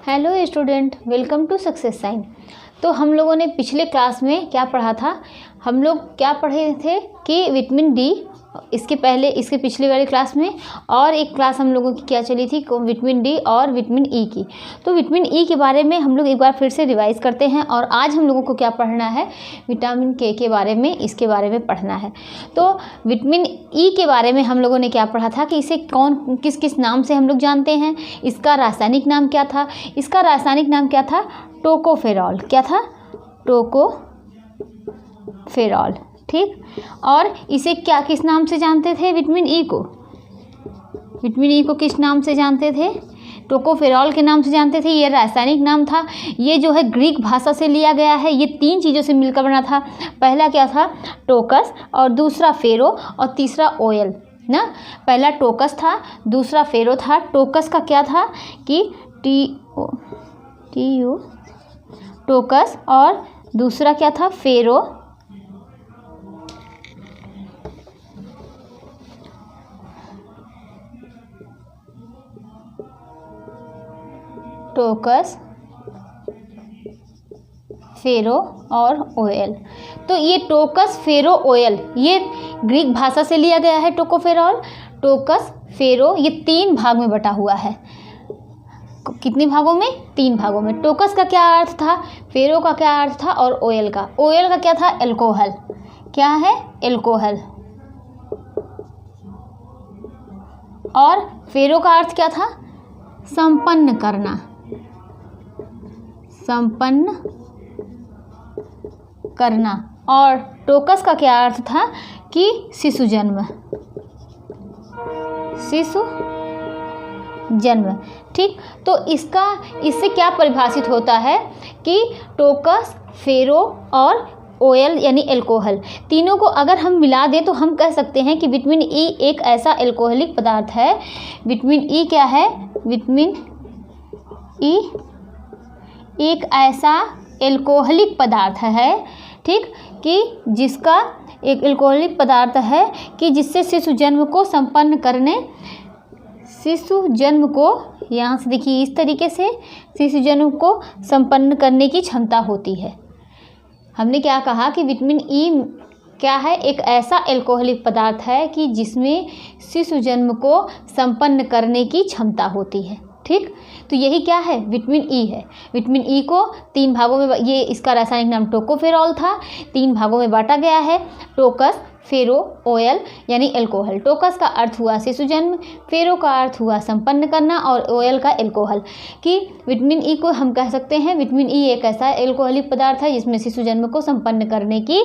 Hello student, welcome to success sign. तो हम लोगों ने पिछले क्लास में क्या पढ़ा था? हम लोग क्या पढ़े थे कि विटामिन डी, इसके पिछले वाली क्लास में और एक क्लास हम लोगों की क्या चली थी, विटामिन डी और विटामिन ई की। तो विटामिन ई के बारे में हम लोग एक बार फिर से रिवाइज करते हैं और आज हम लोगों को क्या पढ़ना है, विटामिन के बारे में, इसके बारे में पढ़ना है। तो विटामिन ई के बारे में हम लोगों ने क्या पढ़ा था कि इसे किस किस नाम से हम लोग जानते हैं। इसका रासायनिक नाम क्या था? इसका रासायनिक नाम क्या था? टोकोफेरॉल। क्या था? टोकोफेरॉल। ठीक। और इसे क्या किस नाम से जानते थे? विटामिन ई को किस नाम से जानते थे? टोकोफेरॉल के नाम से जानते थे। ये रासायनिक नाम था। ये जो है ग्रीक भाषा से लिया गया है। ये 3 चीज़ों से मिलकर बना था। पहला क्या था? टोकस, और दूसरा फेरो, और तीसरा ओयल ना। पहला टोकस था, दूसरा फेरो था। टोकस का क्या था कि टी-यू टोकस, और दूसरा क्या था? फेरो। टोकस, फेरो और ओयल। तो ये टोकस, फेरो, ओयल ये ग्रीक भाषा से लिया गया है। टोकोफेरॉल, टोकस, फेरो ये 3 भाग में बटा हुआ है। कितने भागों में? 3 भागों में। टोकस का क्या अर्थ था? फेरो का क्या अर्थ था? और ओयल का क्या था? एल्कोहल। क्या है? एल्कोहल। और फेरो का अर्थ क्या था? संपन्न करना। संपन्न करना। और टोकस का क्या अर्थ था? कि शिशु जन्म। शिशु जन्म। ठीक। तो इससे क्या परिभाषित होता है कि टोकस, फेरो और ओयल यानी एल्कोहल, तीनों को अगर हम मिला दें तो हम कह सकते हैं कि विटामिन ई एक ऐसा एल्कोहलिक पदार्थ है। विटामिन ई क्या है? विटामिन ई एक ऐसा एल्कोहलिक पदार्थ है, ठीक, कि जिसका एक एल्कोहलिक पदार्थ है कि जिससे शिशु जन्म को संपन्न करने, शिशु जन्म को, यहाँ से देखिए इस तरीके से शिशु जन्म को संपन्न करने की क्षमता होती है। हमने क्या कहा कि विटामिन ई क्या है? एक ऐसा एल्कोहलिक पदार्थ है कि जिसमें शिशु जन्म को संपन्न करने की क्षमता होती है। ठीक। तो यही क्या है? विटामिन ई है। विटामिन ई को 3 भागों में, ये इसका रासायनिक नाम टोकोफेरॉल था, 3 भागों में बांटा गया है। टोकस, फेरो, ओयल यानी एल्कोहल। टोकस का अर्थ हुआ शिशु जन्म, फेरो का अर्थ हुआ संपन्न करना, और ओयल का एल्कोहल। कि विटामिन ई को हम कह सकते हैं, विटामिन ई एक ऐसा एल्कोहलिक पदार्थ है जिसमें शिशु जन्म को संपन्न करने की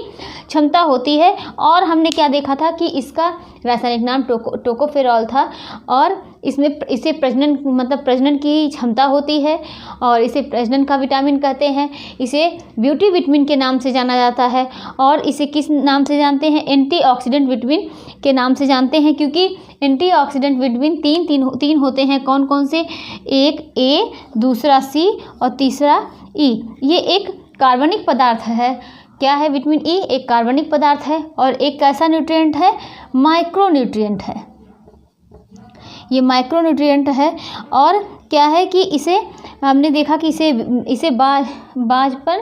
क्षमता होती है। और हमने क्या देखा था कि इसका रासायनिक नाम टोकोफेरॉल था, और इसे प्रजनन की क्षमता होती है, और इसे प्रजनन का विटामिन कहते हैं। इसे ब्यूटी विटामिन के नाम से जाना जाता है। और इसे किस नाम से जानते हैं? एंटीऑक्सीडेंट विटामिन के नाम से जानते हैं, क्योंकि एंटीऑक्सीडेंट विटामिन तीन होते हैं। कौन कौन से? एक ए, दूसरा सी और तीसरा ई। ये एक कार्बनिक पदार्थ है। क्या है? विटामिन ई एक कार्बनिक पदार्थ है, और एक कैसा न्यूट्रिएंट है? माइक्रोन्यूट्रिएंट है। ये माइक्रोन्यूट्रिएंट है। और क्या है कि इसे हमने देखा कि इसे बाजपन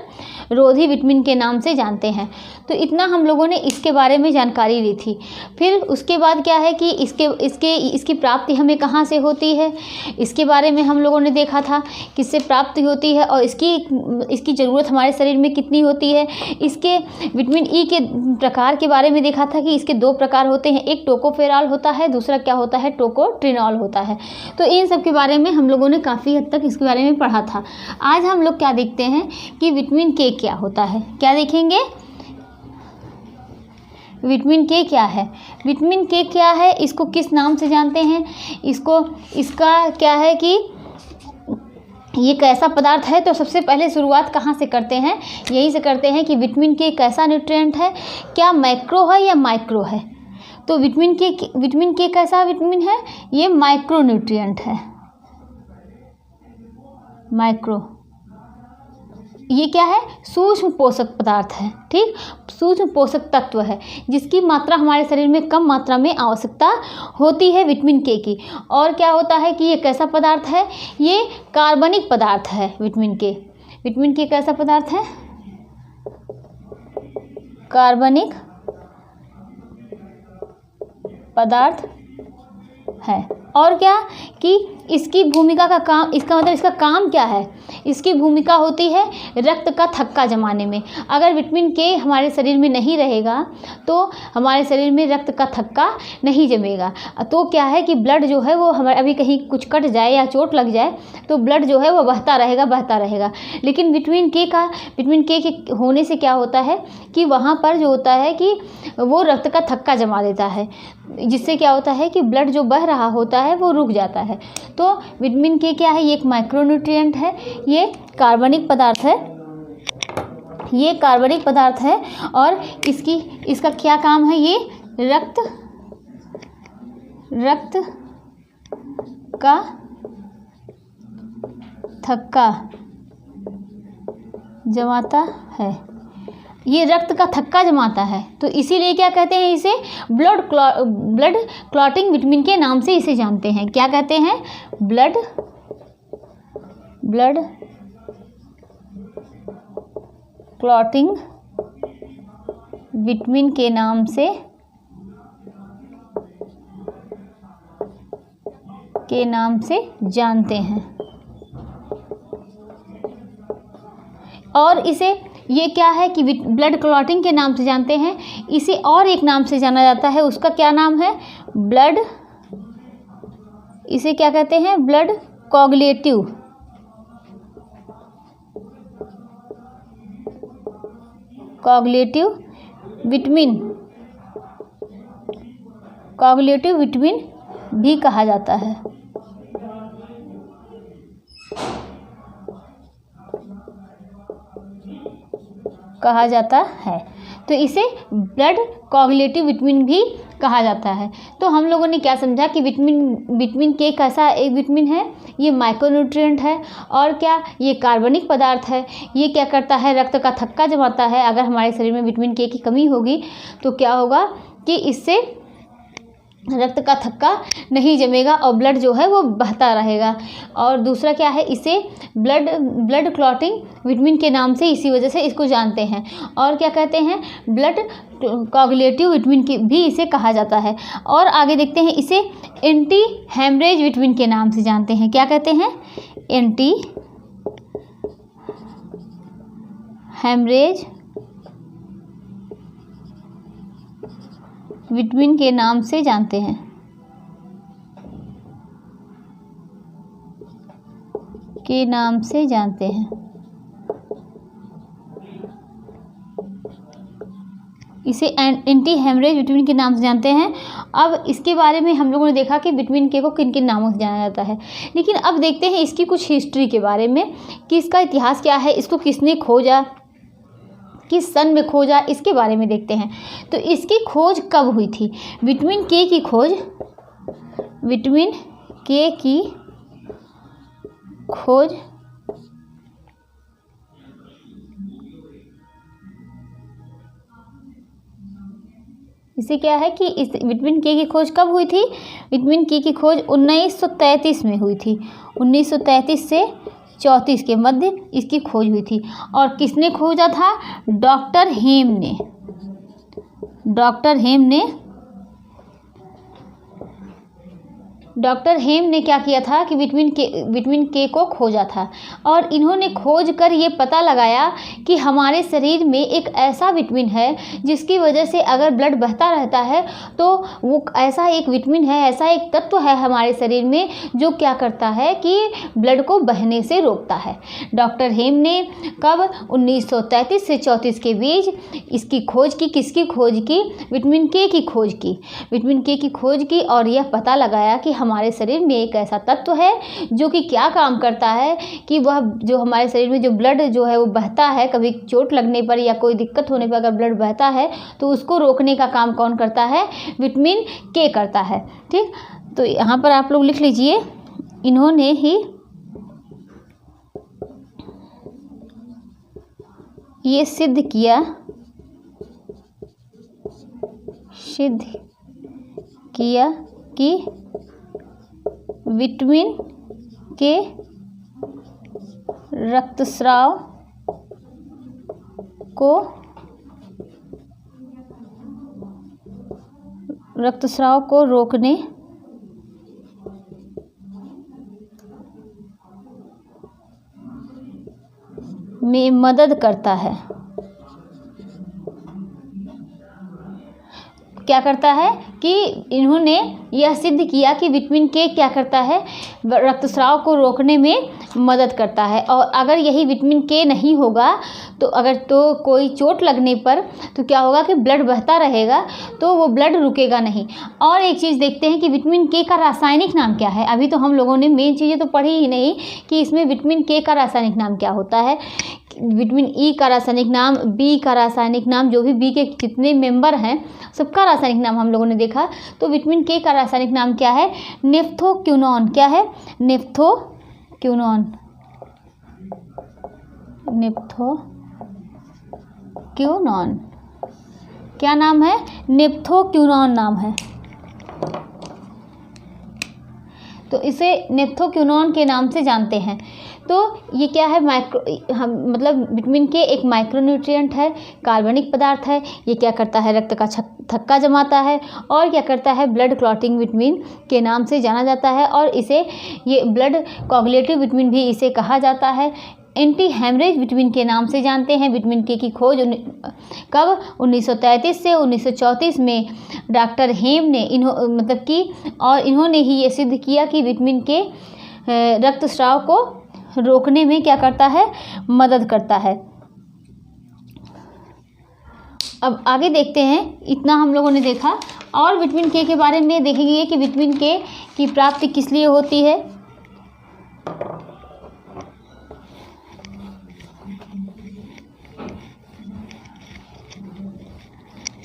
रोधी विटामिन के नाम से जानते हैं। तो इतना हम लोगों ने इसके बारे में जानकारी ली थी। फिर उसके बाद क्या है कि इसकी प्राप्ति हमें कहाँ से होती है, इसके बारे में हम लोगों ने देखा था किससे प्राप्ति होती है, और इसकी ज़रूरत हमारे शरीर में कितनी होती है। इसके विटामिन ई के प्रकार के बारे में देखा था कि इसके 2 प्रकार होते हैं। एक टोकोफेरॉल होता है, दूसरा क्या होता है? टोकोट्रिनॉल होता है। तो इन सब के बारे में हम लोगों ने काफ़ी हद तक इसके बारे में पढ़ा था। आज हम लोग क्या देखते हैं कि विटामिन के क्या होता है। क्या देखेंगे? विटामिन के क्या है? विटामिन के क्या है? इसको किस नाम से जानते हैं? इसका क्या है कि ये कैसा पदार्थ है? तो सबसे पहले शुरुआत कहाँ से करते हैं? यहीं से करते हैं कि विटामिन के कैसा न्यूट्रिएंट है, क्या मैक्रो है या माइक्रो है। तो विटामिन के कैसा विटामिन है? ये माइक्रो न्यूट्रिएंट है। माइक्रो ये क्या है, सूक्ष्म पोषक पदार्थ है, ठीक, सूक्ष्म पोषक तत्व है जिसकी मात्रा हमारे शरीर में कम मात्रा में आवश्यकता होती है विटामिन के की। और क्या होता है कि ये कैसा पदार्थ है, ये कार्बनिक पदार्थ है विटामिन के। विटामिन के कैसा पदार्थ है, कार्बनिक पदार्थ है। और क्या कि इसकी भूमिका का काम, इसका मतलब इसका काम क्या है, इसकी भूमिका होती है रक्त का थक्का जमाने में। अगर विटामिन के हमारे शरीर में नहीं रहेगा तो हमारे शरीर में रक्त का थक्का नहीं जमेगा। तो क्या है कि ब्लड जो है वो हमारे, अभी कहीं कुछ कट जाए या चोट लग जाए तो ब्लड जो है वो बहता रहेगा। लेकिन विटामिन के होने से क्या होता है कि वहाँ पर जो होता है कि वो रक्त का थक्का जमा देता है, जिससे क्या होता है कि ब्लड जो बह रहा होता है वो रुक जाता है। तो विटामिन के क्या है, ये एक माइक्रोन्यूट्रिएंट है, ये कार्बनिक पदार्थ है। और इसका क्या काम है, ये रक्त का थक्का जमाता है, ये रक्त का थक्का जमाता है। तो इसीलिए क्या कहते हैं इसे, ब्लड क्लॉटिंग विटामिन के नाम से इसे जानते हैं। क्या कहते हैं, ब्लड क्लॉटिंग विटामिन के नाम से जानते हैं। और इसे, ये क्या है कि ब्लड क्लॉटिंग के नाम से जानते हैं, इसे और एक नाम से जाना जाता है, उसका क्या नाम है, इसे क्या कहते हैं, ब्लड कोगुलेटिव विटामिन भी कहा जाता है। तो इसे ब्लड कोगुलेटिव विटामिन भी कहा जाता है। तो हम लोगों ने क्या समझा कि विटामिन के कैसा एक विटामिन है, ये माइक्रोन्यूट्रिएंट है। और क्या, ये कार्बनिक पदार्थ है। ये क्या करता है, रक्त का थक्का जमाता है। अगर हमारे शरीर में विटामिन के की कमी होगी तो क्या होगा कि इससे रक्त का थक्का नहीं जमेगा और ब्लड जो है वो बहता रहेगा। और दूसरा क्या है, इसे ब्लड क्लॉटिंग विटामिन के नाम से इसी वजह से इसको जानते हैं। और क्या कहते हैं, ब्लड कोगुलेटिव विटामिन की भी इसे कहा जाता है। और आगे देखते हैं, इसे एंटी हेमरेज विटामिन के नाम से जानते हैं। क्या कहते हैं, एंटी हेमरेज विटामिन के नाम से जानते हैं। इसे एंटी हेमरेज विटामिन के नाम से जानते हैं। अब इसके बारे में हम लोगों ने देखा कि विटामिन के को किन किन नामों से जाना जाता है। लेकिन अब देखते हैं इसकी कुछ हिस्ट्री के बारे में कि इसका इतिहास क्या है, इसको किसने खोजा, किस सन में खोजा, इसके बारे में देखते हैं। तो इसकी खोज कब हुई थी, विटामिन के की खोज इसे क्या है कि इस विटामिन के की खोज कब हुई थी, विटामिन के की खोज 1933 में हुई थी। 1933 से 34 के मध्य इसकी खोज हुई थी। और किसने खोजा था, डॉक्टर हेम ने क्या किया था कि विटामिन के को खोजा था। और इन्होंने खोज कर ये पता लगाया कि हमारे शरीर में एक ऐसा विटामिन है जिसकी वजह से अगर ब्लड बहता रहता है तो वो ऐसा एक विटामिन है, ऐसा एक तत्व है हमारे शरीर में जो क्या करता है कि ब्लड को बहने से रोकता है। डॉक्टर हेम ने कब 1933 से 34 के बीच इसकी खोज की, किसकी खोज की, विटामिन के की खोज की। और यह पता लगाया कि हमारे शरीर में एक ऐसा तत्व है जो कि क्या काम करता है कि वह जो हमारे शरीर में जो ब्लड जो है वो बहता है, कभी चोट लगने पर या कोई दिक्कत होने पर अगर ब्लड बहता है तो उसको रोकने का काम कौन करता है, विटामिन के करता है। ठीक, तो यहाँ पर आप लोग लिख लीजिए, इन्होंने ही ये सिद्ध किया कि विटामिन के रक्तस्राव को रोकने में मदद करता है। क्या करता है कि इन्होंने यह सिद्ध किया कि विटामिन के क्या करता है, रक्तस्राव को रोकने में मदद करता है। और अगर यही विटामिन के नहीं होगा तो कोई चोट लगने पर तो क्या होगा कि ब्लड बहता रहेगा, तो वो ब्लड रुकेगा नहीं। और एक चीज़ देखते हैं कि विटामिन के का रासायनिक नाम क्या है। अभी तो हम लोगों ने मेन चीज़ें तो पढ़ी ही नहीं कि इसमें विटामिन के का रासायनिक नाम क्या होता है। विटामिन ई का रासायनिक नाम, बी का रासायनिक नाम, जो भी बी के जितने मेंबर हैं सबका रासायनिक नाम हम लोगों ने देखा। तो विटामिन के का रासायनिक नाम क्या है? नेफ्थोक्विनोन। क्या है? नेफ्थोक्विनोन। क्या नाम है? नेफ्थोक्विनोन नाम है। तो इसे नेफ्थोक्विनोन के नाम से जानते हैं। तो ये क्या है? मतलब विटामिन के एक माइक्रोन्यूट्रिएंट है, कार्बनिक पदार्थ है। ये क्या करता है? रक्त का थक्का जमाता है। और क्या करता है? ब्लड क्लॉटिंग विटामिन के नाम से जाना जाता है। और इसे ये ब्लड कोगुलेटिव विटामिन भी इसे कहा जाता है। एंटी हेमरेज विटामिन के नाम से जानते हैं। विटामिन के की खोज कब? 1933 से 1934 में डॉक्टर हेम ने इन्होंने ही ये सिद्ध किया कि विटामिन के रक्तस्राव को रोकने में क्या करता है? मदद करता है। अब आगे देखते हैं। इतना हम लोगों ने देखा। और विटामिन के बारे में देखेंगे कि विटामिन के की प्राप्ति किस लिए होती है।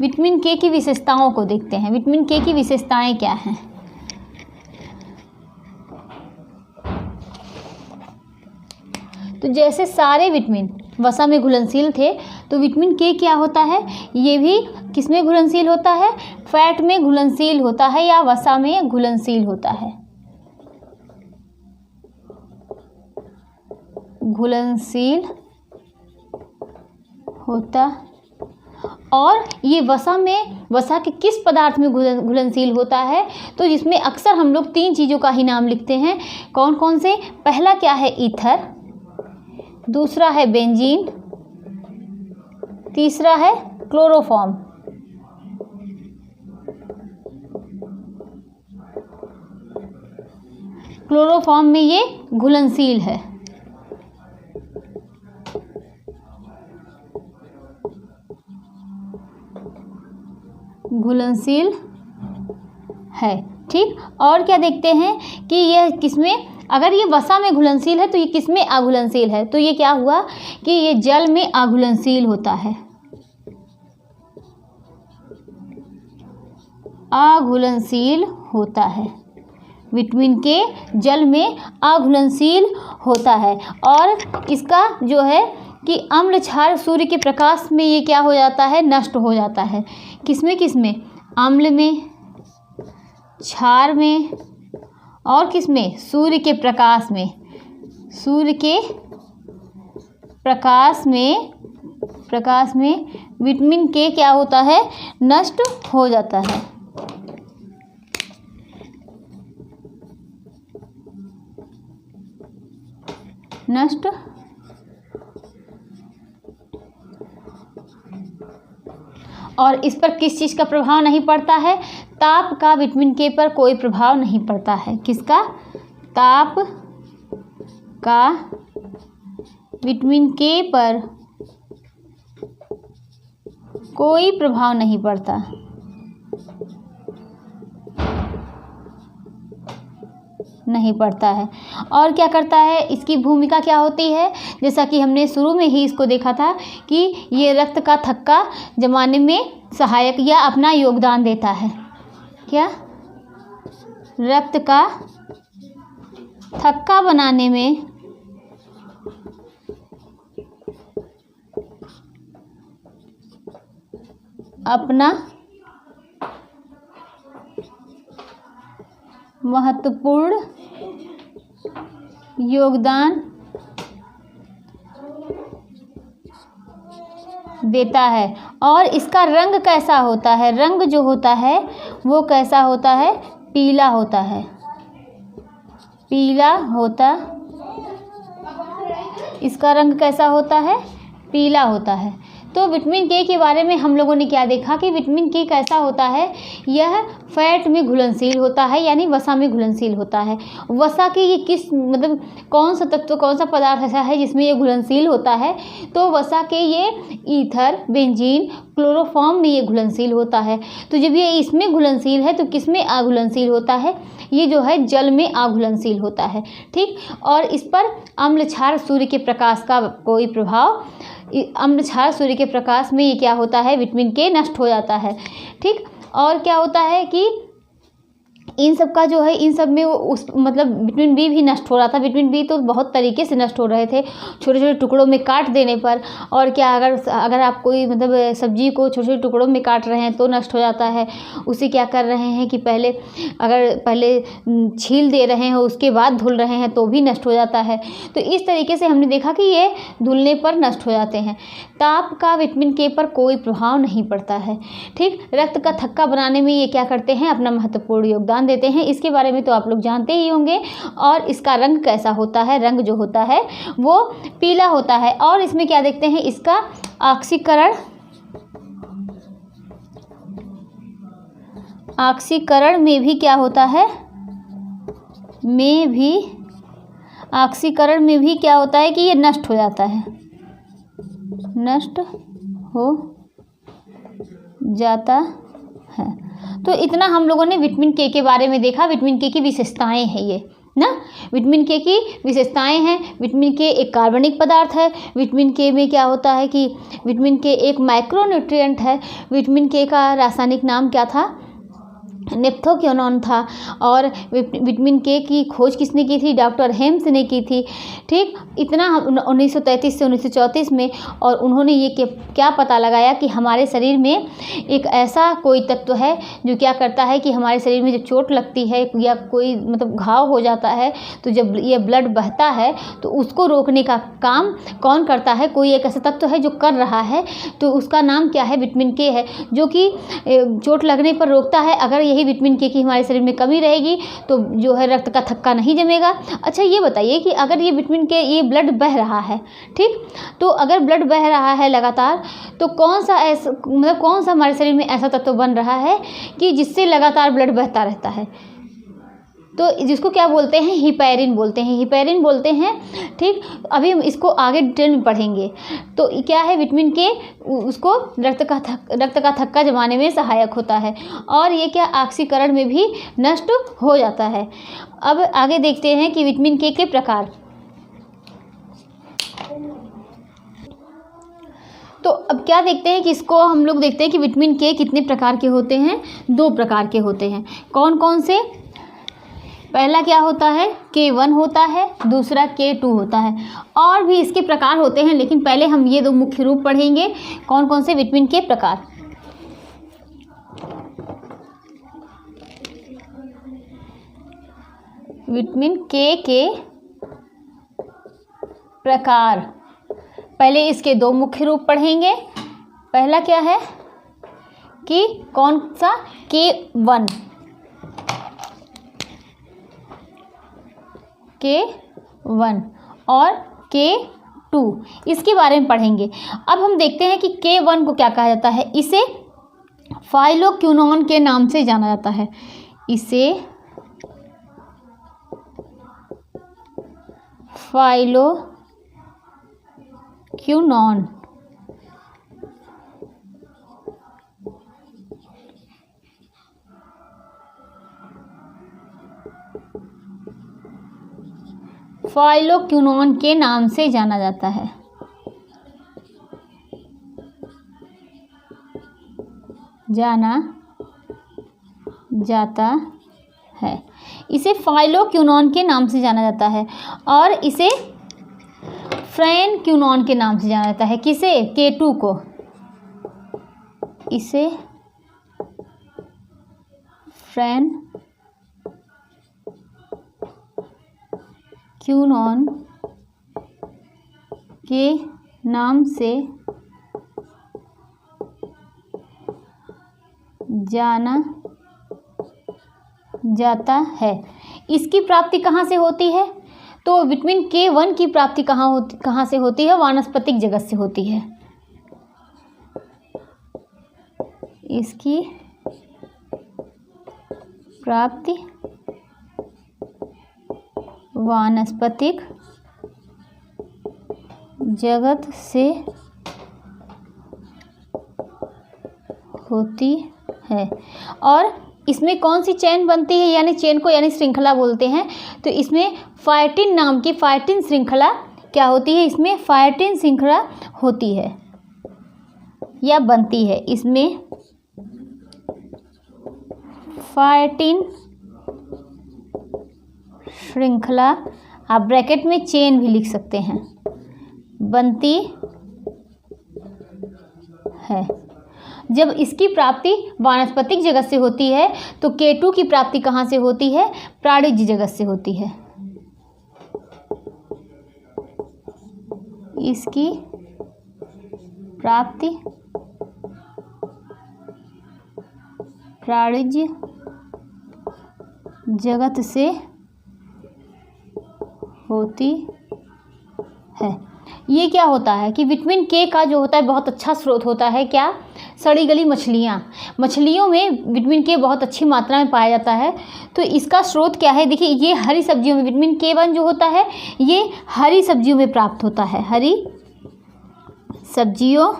विटामिन के की विशेषताओं को देखते हैं। विटामिन के की विशेषताएं क्या हैं? तो जैसे सारे विटामिन वसा में घुलनशील थे, तो विटामिन के क्या होता है? ये भी किस में घुलनशील होता है? फैट में घुलनशील होता है या वसा में घुलनशील होता है? घुलनशील होता। और ये वसा के किस पदार्थ में घुलनशील होता है? तो जिसमें अक्सर हम लोग 3 चीज़ों का ही नाम लिखते हैं। कौन कौन से? पहला क्या है? ईथर। दूसरा है बेंजीन। तीसरा है क्लोरोफॉर्म। क्लोरोफॉर्म में ये घुलनशील है। घुलनशील है। ठीक। और क्या देखते हैं कि यह किसमें, अगर ये वसा में घुलनशील है तो ये किसमें अघुलनशील है? तो ये क्या हुआ कि ये जल में अघुलनशील होता है। अघुलनशील होता है। विटामिन के जल में अघुलनशील होता है। और इसका जो है कि अम्ल क्षार सूर्य के प्रकाश में ये क्या हो जाता है? नष्ट हो जाता है। किसमें किसमें? अम्ल में, क्षार में, और किसमें? सूर्य के प्रकाश में। सूर्य के प्रकाश में विटामिन के क्या होता है? नष्ट हो जाता है। नष्ट और इस पर किस चीज़ का प्रभाव नहीं पड़ता है? ताप का विटामिन के पर कोई प्रभाव नहीं पड़ता है। किसका? ताप का विटामिन के पर कोई प्रभाव नहीं पड़ता। है। और क्या करता है? इसकी भूमिका क्या होती है? जैसा कि हमने शुरू में ही इसको देखा था कि ये रक्त का थक्का जमाने में सहायक या अपना योगदान देता है। क्या? रक्त का थक्का बनाने में अपना महत्वपूर्ण योगदान देता है। और इसका रंग कैसा होता है? रंग जो होता है वो कैसा होता है? पीला होता है, पीला होता, इसका रंग कैसा होता है? पीला होता है। तो विटामिन के बारे में हम लोगों ने क्या देखा कि विटामिन के कैसा होता है? यह फैट में घुलनशील होता है, यानी वसा में घुलनशील होता है। वसा के ये किस मतलब कौन सा तत्व, कौन सा पदार्थ ऐसा है जिसमें ये घुलनशील होता है? तो वसा के ये ईथर, बेंजीन, क्लोरोफॉर्म में ये घुलनशील होता है। तो जब ये इसमें घुलनशील है तो किस में अघुलनशील होता है? ये जो है जल में अघुलनशील होता है। ठीक, और इस पर अम्ल क्षार सूर्य के प्रकाश का कोई प्रभाव, अम्ल क्षार सूर्य के प्रकाश में ये क्या होता है? विटामिन के नष्ट हो जाता है। ठीक, और क्या होता है कि इन सब का जो है, इन सब में वो उस मतलब विटामिन बी भी नष्ट हो रहा था। विटामिन बी तो बहुत तरीके से नष्ट हो रहे थे, छोटे छोटे टुकड़ों में काट देने पर। और क्या, अगर आप कोई मतलब सब्जी को छोटे छोटे टुकड़ों में काट रहे हैं तो नष्ट हो जाता है। उसे क्या कर रहे हैं कि पहले छील दे रहे हैं, उसके बाद धुल रहे हैं तो भी नष्ट हो जाता है। तो इस तरीके से हमने देखा कि ये धुलने पर नष्ट हो जाते हैं। ताप का विटामिन के पर कोई प्रभाव नहीं पड़ता है। ठीक, रक्त का थक्का बनाने में ये क्या करते हैं? अपना महत्वपूर्ण योगदान देते हैं। इसके बारे में तो आप लोग जानते ही होंगे। और इसका रंग कैसा होता है? रंग जो होता है वो पीला होता है। और इसमें क्या देखते हैं? इसका ऑक्सीकरण में भी क्या होता है? ऑक्सीकरण में भी क्या होता है कि ये नष्ट हो जाता है, नष्ट हो जाता है। तो इतना हम लोगों ने विटामिन के बारे में देखा। विटामिन के की विशेषताएं हैं ये ना, विटामिन के की विशेषताएं हैं। विटामिन के एक कार्बनिक पदार्थ है। विटामिन के में क्या होता है कि विटामिन के एक माइक्रोन्यूट्रिएंट है। विटामिन के का रासायनिक नाम क्या था? नेप्थोक्योनॉन था। और विटामिन के की खोज किसने की थी? डॉक्टर हेम्स ने की थी। ठीक, इतना 1933 से 1934 में। और उन्होंने ये क्या पता लगाया कि हमारे शरीर में एक ऐसा कोई तत्व है जो क्या करता है कि हमारे शरीर में जब चोट लगती है या कोई मतलब घाव हो जाता है तो जब ये ब्लड बहता है तो उसको रोकने का काम कौन करता है? कोई एक ऐसा तत्व है जो कर रहा है। तो उसका नाम क्या है? विटामिन के है, जो कि चोट लगने पर रोकता है। अगर यही विटामिन के की हमारे शरीर में कमी रहेगी तो जो है रक्त का थक्का नहीं जमेगा। अच्छा, ये बताइए कि अगर ये विटामिन के ये ब्लड बह रहा है, ठीक, तो अगर ब्लड बह रहा है लगातार तो कौन सा हमारे शरीर में ऐसा तत्व बन रहा है कि जिससे लगातार ब्लड बहता रहता है? तो जिसको क्या बोलते हैं? हिपैरिन बोलते हैं, हिपैरिन बोलते हैं। ठीक, अभी हम इसको आगे डिटेल में पढ़ेंगे। तो क्या है? विटामिन के उसको रक्त का थक्का जमाने में सहायक होता है। और ये क्या ऑक्सीकरण में भी नष्ट हो जाता है। अब आगे देखते हैं कि विटामिन के प्रकार। तो अब क्या देखते हैं कि इसको हम लोग देखते हैं कि विटामिन के कितने प्रकार के होते हैं? 2 प्रकार के होते हैं। कौन कौन से? पहला क्या होता है? K1 होता है, दूसरा K2 होता है। और भी इसके प्रकार होते हैं, लेकिन पहले हम ये 2 मुख्य रूप पढ़ेंगे। कौन कौन से विटामिन के प्रकार? विटामिन के प्रकार, पहले इसके 2 मुख्य रूप पढ़ेंगे। पहला क्या है कि कौन सा? K1 और K2, इसके बारे में पढ़ेंगे। अब हम देखते हैं कि K1 को क्या कहा जाता है? इसे फाइलोक्विनोन के नाम से जाना जाता है। इसे फाइलोक्विनोन के नाम से जाना जाता है। इसे फाइलोक्विनोन के नाम से जाना जाता है। और इसे फ्रेनक्विनोन के नाम से जाना जाता है। किसे? K2 को। इसे फ्रैन क्यूनॉन के नाम से जाना जाता है। इसकी प्राप्ति कहाँ से होती है? तो विटामिन K1 की प्राप्ति कहाँ से होती है? वानस्पतिक जगत से होती है। इसकी प्राप्ति वानस्पतिक जगत से होती है। और इसमें कौन सी चेन बनती है, यानी चेन को यानी श्रृंखला बोलते हैं। तो इसमें फाइटिन नाम की फाइटिन श्रृंखला क्या होती है? इसमें फाइटिन श्रृंखला होती है या बनती है। इसमें फाइटिन श्रृंखला, आप ब्रैकेट में चेन भी लिख सकते हैं, बनती है। जब इसकी प्राप्ति वानस्पतिक जगत से होती है तो K2 की प्राप्ति कहाँ से होती है? प्राणिज जगत से होती है। इसकी प्राप्ति प्राणिज जगत से होती है। ये क्या होता है कि विटामिन K का जो होता है बहुत अच्छा स्रोत होता है। क्या? सड़ी गली मछलियों में विटामिन K बहुत अच्छी मात्रा में पाया जाता है। तो इसका स्रोत क्या है? देखिए, ये हरी सब्जियों में विटामिन K1 जो होता है ये हरी सब्जियों में प्राप्त होता है, हरी सब्जियों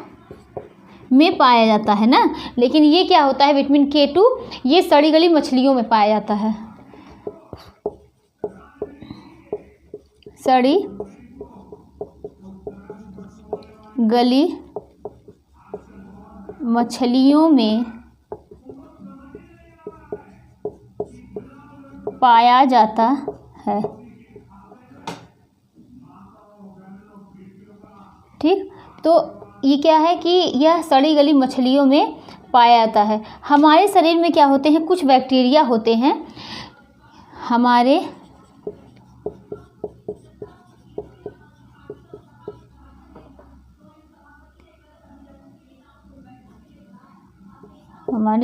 में पाया जाता है ना। लेकिन ये क्या होता है? विटामिन K2 ये सड़ी गली मछलियों में पाया जाता है। सड़ी गली मछलियों में पाया जाता है। ठीक, तो ये क्या है कि यह सड़ी गली मछलियों में पाया जाता है। हमारे शरीर में क्या होते हैं? कुछ बैक्टीरिया होते हैं हमारे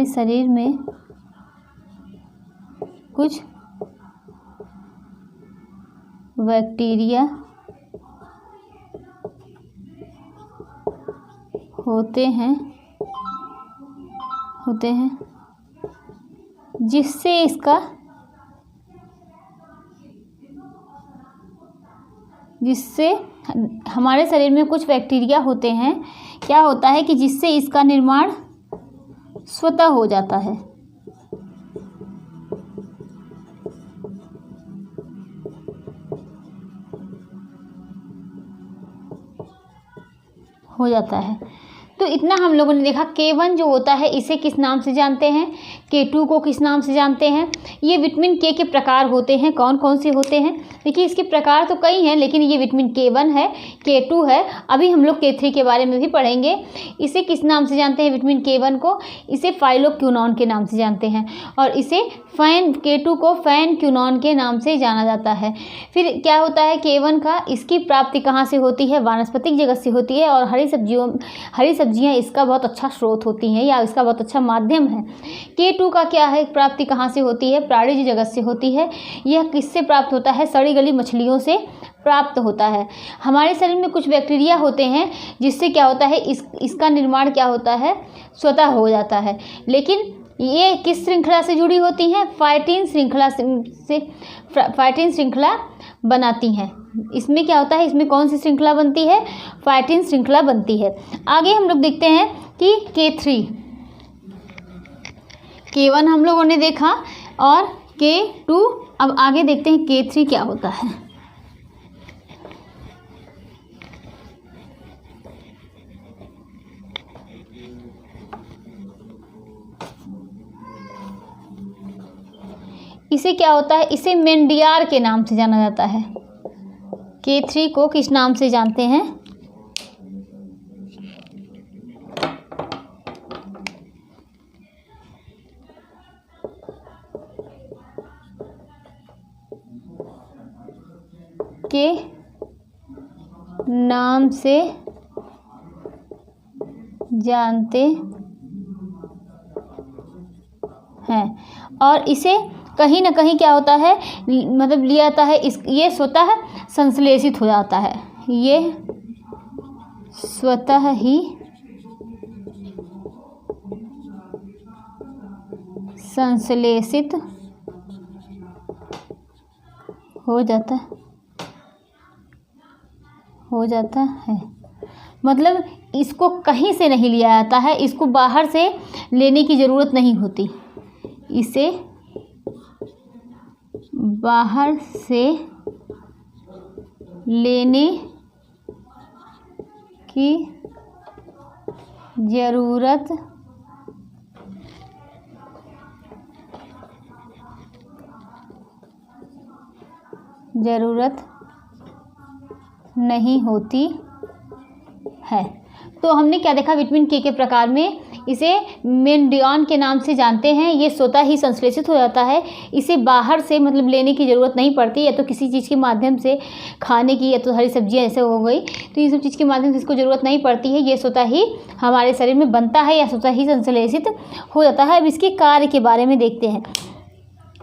शरीर में कुछ बैक्टीरिया होते हैं जिससे हमारे शरीर में कुछ बैक्टीरिया होते हैं। क्या होता है कि जिससे इसका निर्माण स्वतः हो जाता है। तो इतना हम लोगों ने देखा। K1 जो होता है इसे किस नाम से जानते हैं? K2 को किस नाम से जानते हैं? ये विटामिन K के प्रकार होते हैं। कौन कौन से होते हैं? देखिए, इसके प्रकार तो कई हैं, लेकिन ये विटामिन K1 है, K2 है। अभी हम लोग K3 के बारे में भी पढ़ेंगे। इसे किस नाम से जानते हैं? विटामिन K1 को इसे फाइलोक्विनोन के नाम से जानते हैं, और इसे K2 को फैनक्विनोन के नाम से जाना जाता है। फिर क्या होता है K1 का? इसकी प्राप्ति कहाँ से होती है? वानस्पतिक जगत से होती है, और हरी सब्जियां इसका बहुत अच्छा स्रोत होती हैं या इसका बहुत अच्छा माध्यम है। K2 का क्या है? प्राप्ति कहाँ से होती है? प्राणिज जगत से होती है। यह किससे प्राप्त होता है? सड़ी गली मछलियों से प्राप्त होता है। हमारे शरीर में कुछ बैक्टीरिया होते हैं जिससे क्या होता है? इसका निर्माण क्या होता है? स्वतः हो जाता है। लेकिन ये किस श्रृंखला से जुड़ी होती हैं? फाइटिन श्रृंखला बनाती हैं। इसमें क्या होता है? इसमें कौन सी श्रृंखला बनती है? फाइटिन श्रृंखला बनती है। आगे हम लोग देखते हैं कि K1 हम लोगों ने देखा और K2। अब आगे देखते हैं K3 क्या होता है। इसे क्या होता है? इसे मेंडियार के नाम से जाना जाता है। K3 को किस नाम से जानते हैं? के नाम से जानते हैं और इसे कहीं ना कहीं क्या होता है, मतलब लिया जाता है, ये स्वतः संश्लेषित हो जाता है, ये स्वतः ही संश्लेषित हो जाता है। मतलब इसको कहीं से नहीं लिया जाता है, इसको बाहर से लेने की ज़रूरत नहीं होती, इसे बाहर से लेने की ज़रूरत नहीं होती है। तो हमने क्या देखा, विटामिन के प्रकार में इसे मेंडियन के नाम से जानते हैं, ये स्वतः ही संश्लेषित हो जाता है, इसे बाहर से मतलब लेने की ज़रूरत नहीं पड़ती, या तो किसी चीज़ के माध्यम से खाने की, या तो हरी सब्जियां ऐसे हो गई, तो ये सब चीज़ के माध्यम से इसको ज़रूरत नहीं पड़ती है, ये स्वतः ही हमारे शरीर में बनता है या स्वतः ही संश्लेषित हो जाता है। अब इसके कार्य के बारे में देखते हैं।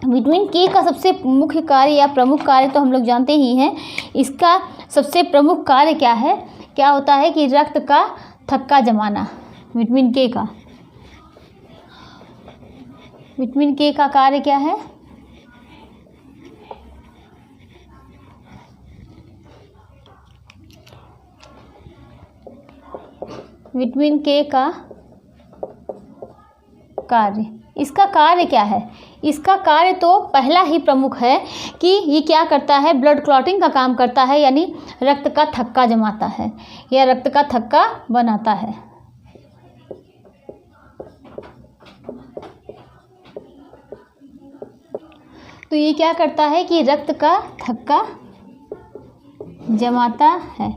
विटामिन के का सबसे मुख्य कार्य या प्रमुख कार्य तो हम लोग जानते ही हैं। इसका सबसे प्रमुख कार्य क्या है, क्या होता है कि रक्त का थक्का जमाना। विटामिन के का कार्य क्या है, विटामिन के का कार्य, इसका कार्य क्या है, इसका कार्य तो पहला ही प्रमुख है कि ये क्या करता है, ब्लड क्लॉटिंग का काम करता है, यानी रक्त का थक्का जमाता है या रक्त का थक्का बनाता है। तो ये क्या करता है कि रक्त का थक्का जमाता है।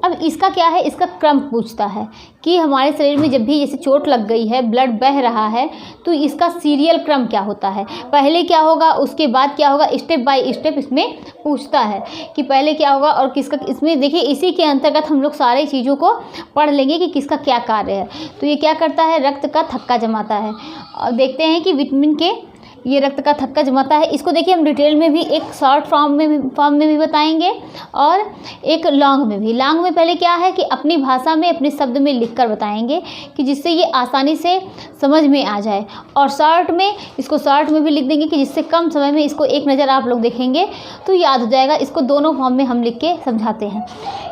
अब इसका क्या है, इसका क्रम पूछता है कि हमारे शरीर में जब भी जैसे चोट लग गई है, ब्लड बह रहा है, तो इसका सीरियल क्रम क्या होता है, पहले क्या होगा उसके बाद क्या होगा, स्टेप बाय स्टेप इसमें पूछता है कि पहले क्या होगा और किसका। इसमें देखिए इसी के अंतर्गत हम लोग सारी चीज़ों को पढ़ लेंगे कि किसका क्या कार्य है। तो ये क्या करता है, रक्त का थक्का जमाता है। और देखते हैं कि विटामिन के ये रक्त का थक्का जमाता है। इसको देखिए हम डिटेल में भी एक शॉर्ट फॉर्म में भी बताएंगे और एक लॉन्ग में भी। लॉन्ग में पहले क्या है कि अपनी भाषा में अपने शब्द में लिखकर बताएंगे कि जिससे ये आसानी से समझ में आ जाए, और शॉर्ट में इसको शॉर्ट में भी लिख देंगे कि जिससे कम समय में इसको एक नज़र आप लोग देखेंगे तो याद हो जाएगा। इसको दोनों फॉर्म में हम लिख के समझाते हैं।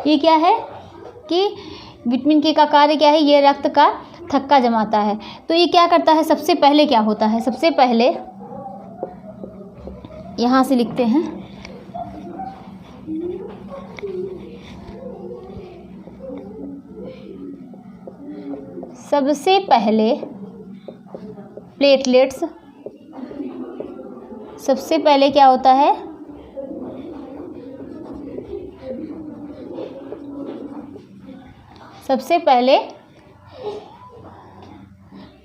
ये क्या है कि विटामिन के का कार्य क्या है, ये रक्त का थक्का जमाता है। तो ये क्या करता है, सबसे पहले क्या होता है, सबसे पहले यहाँ से लिखते हैं, सबसे पहले प्लेटलेट्स, सबसे पहले क्या होता है, सबसे पहले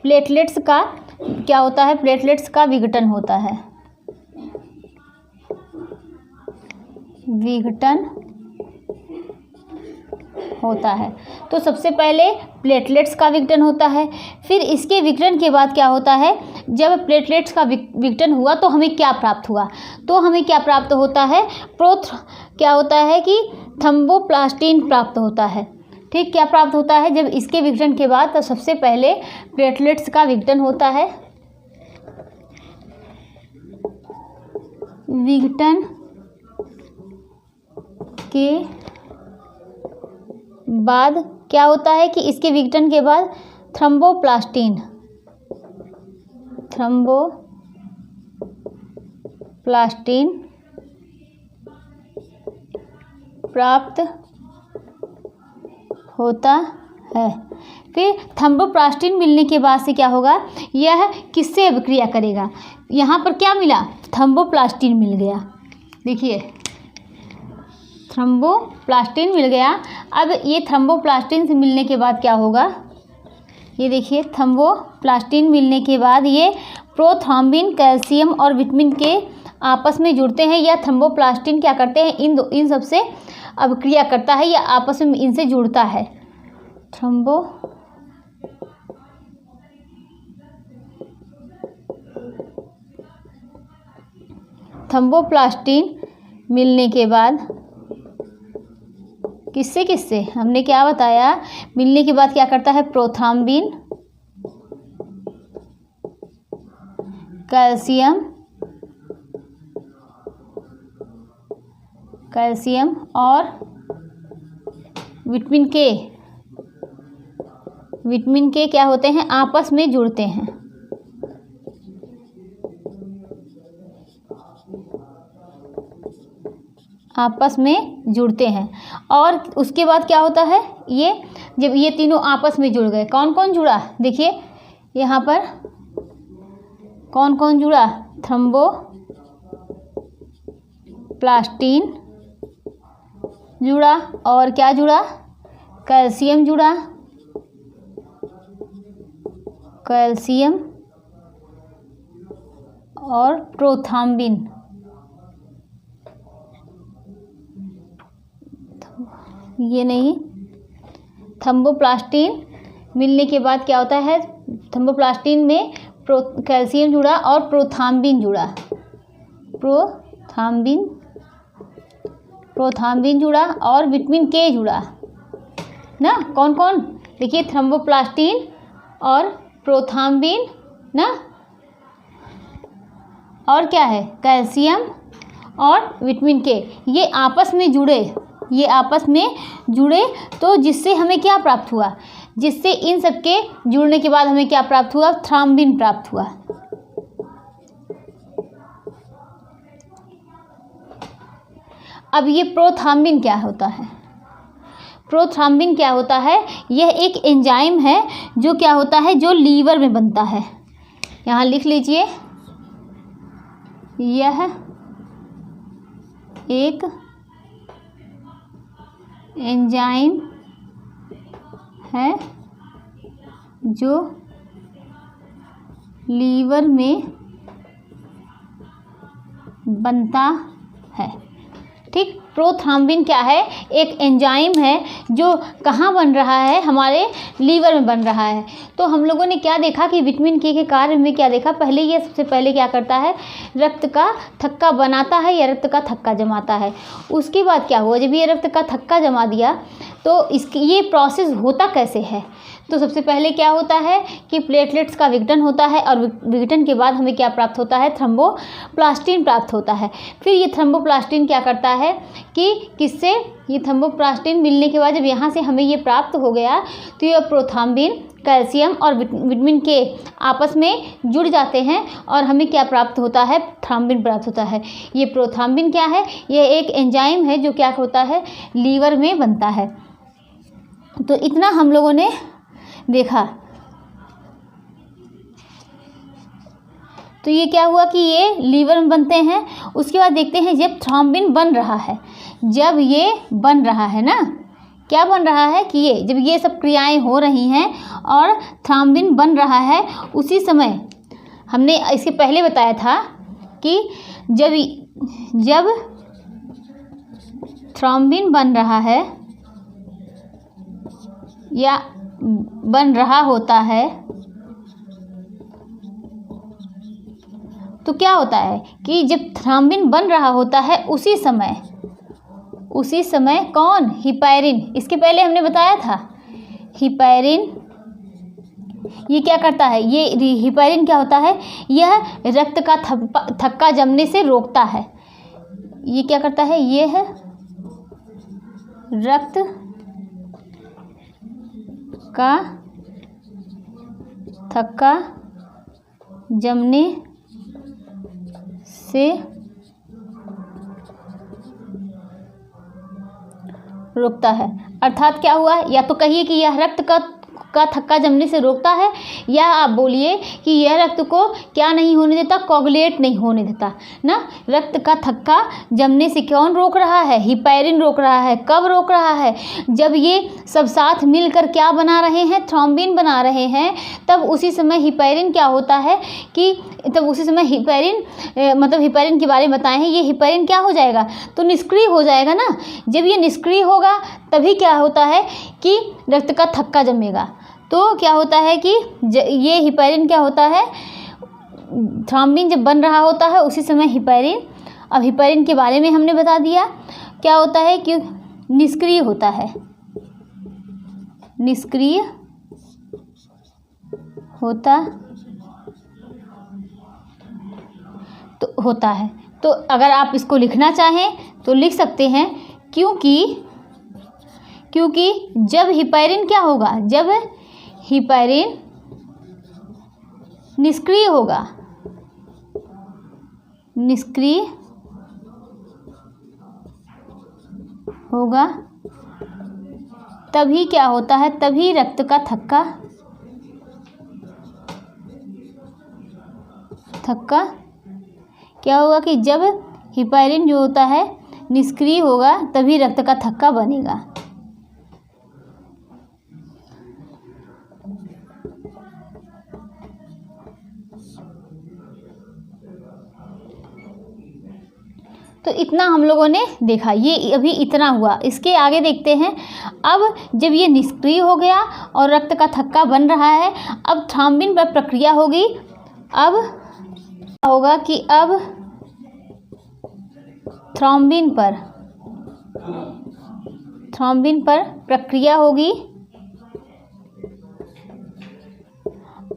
प्लेटलेट्स का क्या होता है, प्लेटलेट्स का विघटन होता है, विघटन होता है। तो सबसे पहले प्लेटलेट्स का विघटन होता है, फिर इसके विघटन के बाद क्या होता है, जब प्लेटलेट्स का विघटन हुआ तो हमें क्या प्राप्त हुआ, तो हमें क्या प्राप्त होता है, क्या होता है कि थ्रोम्बोप्लास्टिन प्राप्त होता है। ठीक, क्या प्राप्त होता है, जब इसके विघटन के बाद तो सबसे पहले प्लेटलेट्स का विघटन होता है, विघटन के बाद क्या होता है कि इसके विघटन के बाद थ्रोम्बोप्लास्टिन प्राप्त होता है। फिर थ्रोम्बोप्लास्टिन मिलने के बाद से क्या होगा, यह किससे अभिक्रिया करेगा, यहाँ पर क्या मिला, थ्रोम्बोप्लास्टिन मिल गया। देखिए थ्रोम्बोप्लास्टिन मिल गया। अब ये थ्रोम्बोप्लास्टिन से मिलने के बाद क्या होगा, ये देखिए थ्रोम्बोप्लास्टिन मिलने के बाद ये प्रोथ्रोम्बिन, कैल्शियम और विटामिन के आपस में जुड़ते हैं या थ्रोम्बोप्लास्टिन क्या करते हैं, इन सब से अभिक्रिया करता है या आपस में इनसे जुड़ता है। थ्रोम्बोप्लास्टिन मिलने के बाद किससे किससे, हमने क्या बताया, मिलने के बाद क्या करता है, प्रोथ्राम्बिन, कैल्शियम और विटामिन के क्या होते हैं, आपस में जुड़ते हैं। आपस में जुड़ते हैं और उसके बाद क्या होता है, ये जब ये तीनों आपस में जुड़ गए, कौन कौन जुड़ा, देखिए यहाँ पर कौन कौन जुड़ा, थ्रोम्बोप्लास्टिन जुड़ा और क्या जुड़ा, कैल्शियम जुड़ा, कैल्शियम और प्रोथ्राम्बिन, ये नहीं, थ्रोम्बोप्लास्टिन मिलने के बाद क्या होता है, थ्रोम्बोप्लास्टिन में कैल्शियम जुड़ा और प्रोथ्राम्बिन जुड़ा, प्रोथ्राम्बिन जुड़ा और विटामिन के जुड़ा ना, कौन कौन, देखिए थ्रोम्बोप्लास्टिन और प्रोथ्राम्बिन ना, और क्या है, कैल्शियम और विटामिन के, ये आपस में जुड़े, तो जिससे हमें क्या प्राप्त हुआ, जिससे इन सब के जुड़ने के बाद हमें क्या प्राप्त हुआ, थ्रोम्बिन प्राप्त हुआ। अब ये प्रोथ्राम्बिन क्या होता है, प्रोथ्राम्बिन क्या होता है, यह एक एंजाइम है जो क्या होता है, जो लीवर में बनता है, यहाँ लिख लीजिए, यह एक एंजाइम है जो लीवर में बनता है। ठीक, प्रोथ्राम्बिन क्या है, एक एंजाइम है जो कहाँ बन रहा है, हमारे लीवर में बन रहा है। तो हम लोगों ने क्या देखा कि विटामिन के कार्य में क्या देखा, पहले ये सबसे पहले क्या करता है, रक्त का थक्का बनाता है या रक्त का थक्का जमाता है। उसके बाद क्या हुआ, जब ये रक्त का थक्का जमा दिया तो इसकी ये प्रोसेस होता कैसे है, तो सबसे पहले क्या होता है कि प्लेटलेट्स का विघटन होता है और विघटन के बाद हमें क्या प्राप्त होता है, थ्रोम्बोप्लास्टिन प्राप्त होता है। फिर ये थ्रोम्बोप्लास्टिन क्या करता है कि किससे, ये थ्रोम्बोप्लास्टिन मिलने के बाद जब यहाँ से हमें ये प्राप्त हो गया तो ये प्रोथ्राम्बिन, कैल्शियम और विटामिन के आपस में जुड़ जाते हैं और हमें क्या प्राप्त होता है, थ्रोम्बिन प्राप्त होता है। ये प्रोथ्राम्बिन क्या है, ये एक एंजाइम है जो क्या होता है, लीवर में बनता है। तो इतना हम लोगों ने देखा। तो ये क्या हुआ कि ये लीवर में बनते हैं। उसके बाद देखते हैं जब थ्रोम्बिन बन रहा है, जब ये बन रहा है ना, क्या बन रहा है कि ये जब ये सब क्रियाएं हो रही हैं और थ्रोम्बिन बन रहा है, उसी समय हमने इसके पहले बताया था कि जब थ्रोम्बिन बन रहा है या बन रहा होता है तो क्या होता है कि जब थ्रोम्बिन बन रहा होता है उसी समय कौन, हिपैरिन, इसके पहले हमने बताया था हिपैरिन, ये क्या करता है, ये हिपैरिन क्या होता है, यह रक्त का थक्का जमने से रोकता है। ये क्या करता है, ये है रक्त का थक्का जमने से रोकता है। अर्थात क्या हुआ, या तो कहिए कि यह रक्त का का थक्का जमने से रोकता है, या आप बोलिए कि यह रक्त को क्या नहीं होने देता, कोगुलेट नहीं होने देता ना। रक्त का थक्का जमने से कौन रोक रहा है, हिपैरिन रोक रहा है। कब रोक रहा है, जब ये सब साथ मिलकर क्या बना रहे हैं, थ्रोम्बिन बना रहे हैं। तब उसी समय हिपैरिन क्या होता है कि तब उसी समय हिपैरिन मतलब हिपैरिन के बारे में बताए हैं, ये हिपैरिन क्या हो जाएगा, तो निष्क्रिय हो जाएगा ना। जब ये निष्क्रिय होगा तभी क्या होता है कि रक्त का थक्का जमेगा। तो क्या होता है कि ये हिपैरिन क्या होता है, थ्रोम्बिन जब बन रहा होता है उसी समय हिपैरिन। अब हिपैरिन के बारे में हमने बता दिया क्या होता है कि निष्क्रिय होता है, निष्क्रिय होता है। तो अगर आप इसको लिखना चाहें तो लिख सकते हैं, क्योंकि जब हिपैरिन क्या होगा, जब हिपैरिन निष्क्रिय होगा तभी क्या होता है, तभी रक्त का थक्का क्या होगा कि जब हिपैरिन जो होता है निष्क्रिय होगा तभी रक्त का थक्का बनेगा। तो इतना हम लोगों ने देखा, ये अभी इतना हुआ। इसके आगे देखते हैं, अब जब ये निष्क्रिय हो गया और रक्त का थक्का बन रहा है, अब थ्रोम्बिन पर प्रक्रिया होगी। अब होगा कि अब थ्रोम्बिन पर प्रक्रिया होगी,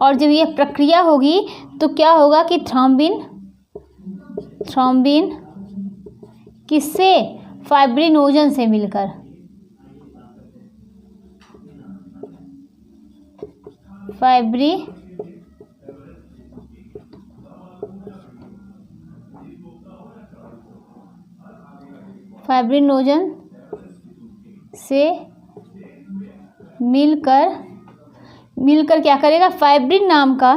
और जब ये प्रक्रिया होगी तो क्या होगा कि थ्रोम्बिन किससे, फाइब्रिनोजन से मिलकर, फाइब्रिनोजन से मिलकर क्या करेगा, फाइब्रिन नाम का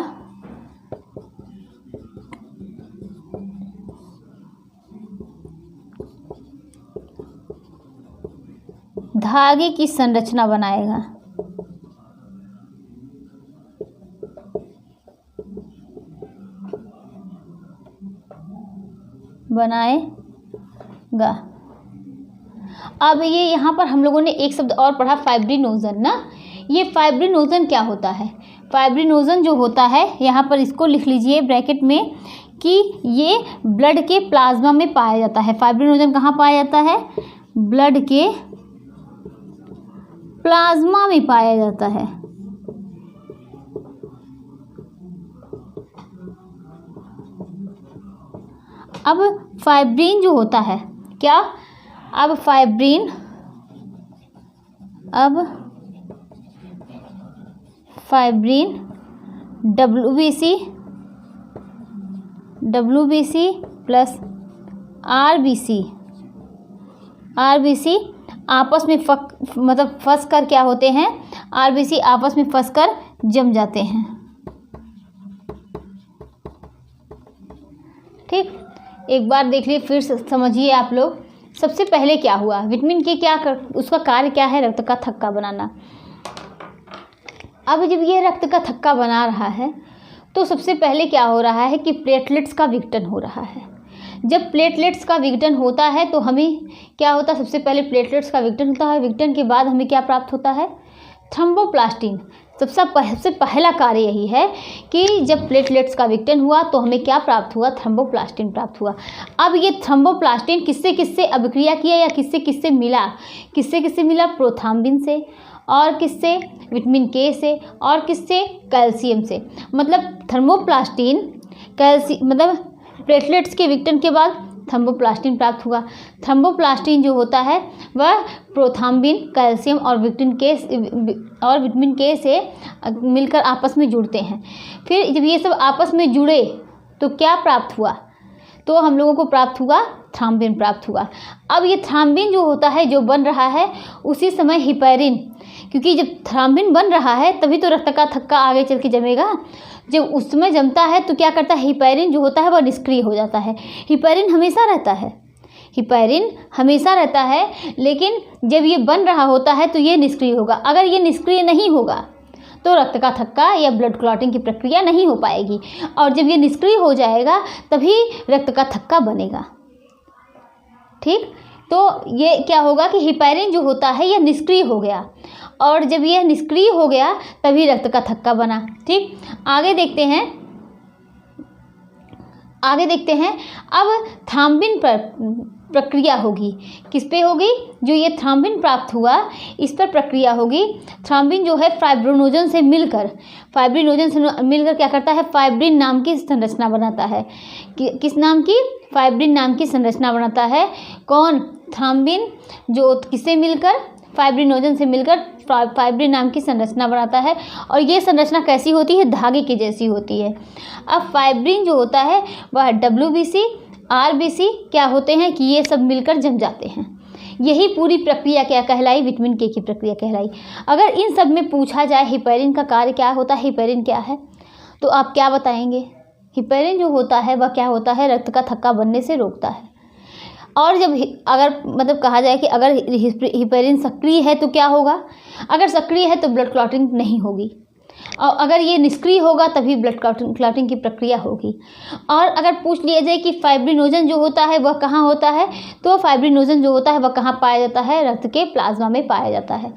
धागे की संरचना बनाएगा। अब ये यहाँ पर हम लोगों ने एक शब्द और पढ़ा, फाइब्रिनोजन ना। ये फाइब्रिनोजन क्या होता है, फाइब्रिनोजन जो होता है, यहाँ पर इसको लिख लीजिए ब्रैकेट में कि ये ब्लड के प्लाज्मा में पाया जाता है। फाइब्रिनोजन कहाँ पाया जाता है, ब्लड के प्लाज्मा में पाया जाता है। अब फाइब्रिन जो होता है क्या, अब फाइब्रिन WBC प्लस RBC आपस में फंस कर क्या होते हैं, RBC आपस में फंस कर जम जाते हैं। ठीक, एक बार देख लिए, फिर समझिए आप लोग। सबसे पहले क्या हुआ, विटामिन के उसका कार्य क्या है, रक्त का थक्का बनाना। अब जब ये रक्त का थक्का बना रहा है तो सबसे पहले क्या हो रहा है कि प्लेटलेट्स का विघटन हो रहा है। जब प्लेटलेट्स का विघटन होता है तो हमें क्या होता है, सबसे पहले प्लेटलेट्स का विघटन होता है। विघटन के बाद हमें क्या प्राप्त होता है, थ्रोम्बोप्लास्टिन। सबसे पहला कार्य यही है कि जब प्लेटलेट्स का विघटन हुआ तो हमें क्या प्राप्त हुआ, थ्रोम्बोप्लास्टिन प्राप्त हुआ। अब ये थ्रोम्बोप्लास्टिन किससे किससे अभिक्रिया किया या किससे किससे मिला, प्रोथ्रोम्बिन से, और किससे, विटामिन के से, और किससे, कैल्शियम से। मतलब थर्मोप्लास्टिन प्लेटलेट्स के विघटन के बाद थर्मोप्लास्टिन प्राप्त हुआ। थर्मोप्लास्टिन जो होता है वह प्रोथ्रोम्बिन, कैल्शियम और विटामिन के से मिलकर आपस में जुड़ते हैं। फिर जब ये सब आपस में जुड़े तो क्या प्राप्त हुआ, तो हम लोगों को प्राप्त हुआ, थ्रोम्बिन प्राप्त हुआ। अब ये थ्रोम्बिन जो होता है, जो बन रहा है, उसी समय हिपैरिन क्योंकि जब थ्रोम्बिन बन रहा है तभी तो रक्त का थक्का आगे चल के जमेगा। जब उसमें जमता है तो क्या करता है, हिपैरिन जो होता है वह निष्क्रिय हो जाता है। हिपैरिन हमेशा रहता है, हिपैरिन हमेशा रहता है, लेकिन जब ये बन रहा होता है तो ये निष्क्रिय होगा। अगर ये निष्क्रिय नहीं होगा तो रक्त का थक्का या ब्लड क्लॉटिंग की प्रक्रिया नहीं हो पाएगी, और जब ये निष्क्रिय हो जाएगा तभी रक्त का थक्का बनेगा। ठीक, तो ये क्या होगा कि हिपैरिन जो होता है यह निष्क्रिय हो गया, और जब यह निष्क्रिय हो गया तभी रक्त का थक्का बना। ठीक, आगे देखते हैं, अब थ्रोम्बिन पर प्रक्रिया होगी। किस पे होगी, जो ये थ्रोम्बिन प्राप्त हुआ इस पर प्रक्रिया होगी। थ्रोम्बिन जो है फाइब्रिनोजन से मिलकर क्या करता है, फाइब्रिन नाम की संरचना बनाता है। किस नाम की, फाइब्रिन नाम की संरचना बनाता है। कौन, थ्रोम्बिन जो किससे मिलकर, फाइब्रिनोजन से मिलकर फाइब्रिन नाम की संरचना बनाता है। और ये संरचना कैसी होती है, धागे की जैसी होती है। अब फाइब्रिन जो होता है वह WBC RBC क्या होते हैं कि ये सब मिलकर जम जाते हैं। यही पूरी प्रक्रिया क्या कहलाई, विटामिन K की प्रक्रिया कहलाई। अगर इन सब में पूछा जाए हिपैरिन का कार्य क्या होता है, हिपैरिन क्या है, तो आप क्या बताएंगे। हिपैरिन जो होता है वह क्या होता है, रक्त का थक्का बनने से रोकता है। और जब अगर मतलब कहा जाए कि अगर हिपैरिन सक्रिय है तो क्या होगा, अगर सक्रिय है तो ब्लड क्लॉटिंग नहीं होगी, और अगर ये निष्क्रिय होगा तभी ब्लड क्लॉटिंग की प्रक्रिया होगी। और अगर पूछ लिया जाए कि फाइब्रिनोजन जो होता है वह कहाँ होता है, तो फाइब्रिनोजन जो होता है वह कहाँ पाया जाता है, रक्त के प्लाज्मा में पाया जाता है।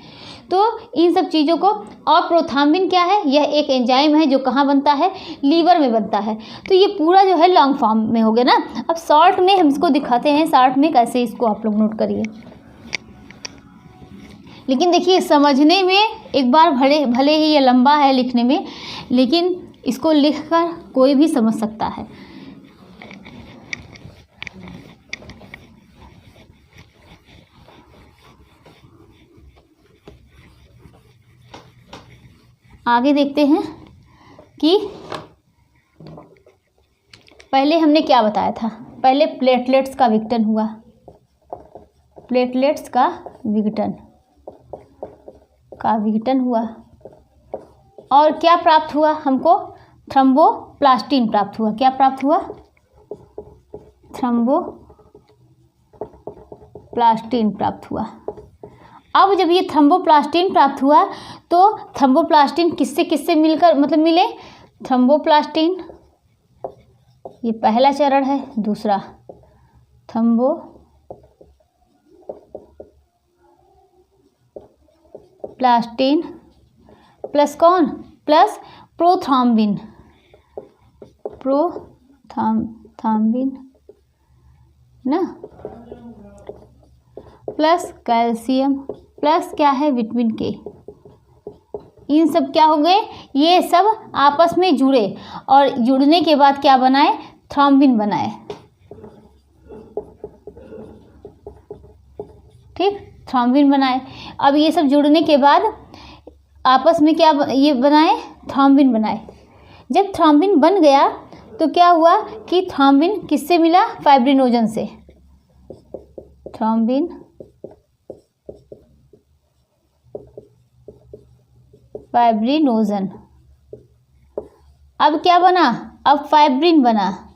तो इन सब चीज़ों को, और प्रोथ्रोम्बिन क्या है, यह एक एंजाइम है जो कहाँ बनता है, लीवर में बनता है। तो ये पूरा जो है लॉन्ग फॉर्म में हो गया ना। अब शॉर्ट में हम इसको दिखाते हैं, शॉर्ट में कैसे इसको आप लोग नोट करिए। लेकिन देखिए समझने में एक बार भले ही ये लंबा है लिखने में, लेकिन इसको लिखकर कोई भी समझ सकता है। आगे देखते हैं कि पहले हमने क्या बताया था। पहले प्लेटलेट्स का विघटन हुआ, प्लेटलेट्स का विघटन हुआ, और क्या प्राप्त हुआ हमको, थ्रोम्बोप्लास्टिन प्राप्त हुआ। क्या प्राप्त हुआ, थ्रोम्बोप्लास्टिन प्राप्त हुआ। अब जब ये थ्रोम्बोप्लास्टिन प्राप्त हुआ तो थ्रोम्बोप्लास्टिन किससे किससे मिलकर मतलब मिले, थ्रोम्बोप्लास्टिन ये पहला चरण है, दूसरा थ्रोम्बोप्लास्टिन प्लस कौन, प्लस प्रोथ्रोम्बिन ना, प्लस कैल्शियम प्लस क्या है, विटामिन K। इन सब क्या हो गए, ये सब आपस में जुड़े, और जुड़ने के बाद क्या बनाए, थ्रोम्बिन बनाए। ठीक, थ्रोम्बिन बनाए। अब ये सब जुड़ने के बाद आपस में क्या ये बनाए, थ्रोम्बिन बनाए। जब थ्रोम्बिन बन गया तो क्या हुआ कि थ्रोम्बिन किससे मिला, फाइब्रिनोजन से। थ्रोम्बिन फाइब्रिनोजन, अब क्या बना, अब फाइब्रिन बना।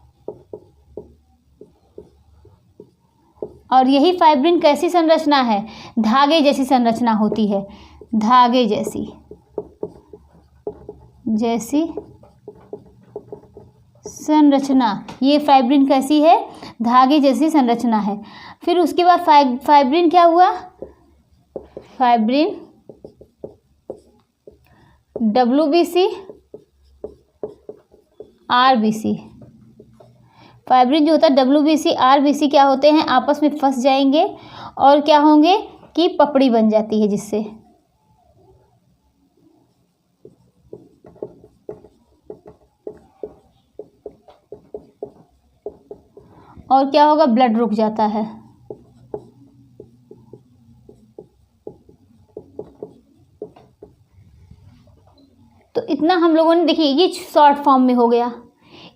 और यही फाइब्रिन कैसी संरचना है, धागे जैसी संरचना होती है, धागे जैसी संरचना। ये फाइब्रिन कैसी है, धागे जैसी संरचना है। फिर उसके बाद फाइब्रिन क्या हुआ, फाइब्रिन WBC RBC। फाइब्रिन जो होता है WBC RBC क्या होते हैं, आपस में फंस जाएंगे और क्या होंगे कि पपड़ी बन जाती है, जिससे और क्या होगा, ब्लड रुक जाता है। तो इतना हम लोगों ने देखिए, ये शॉर्ट फॉर्म में हो गया।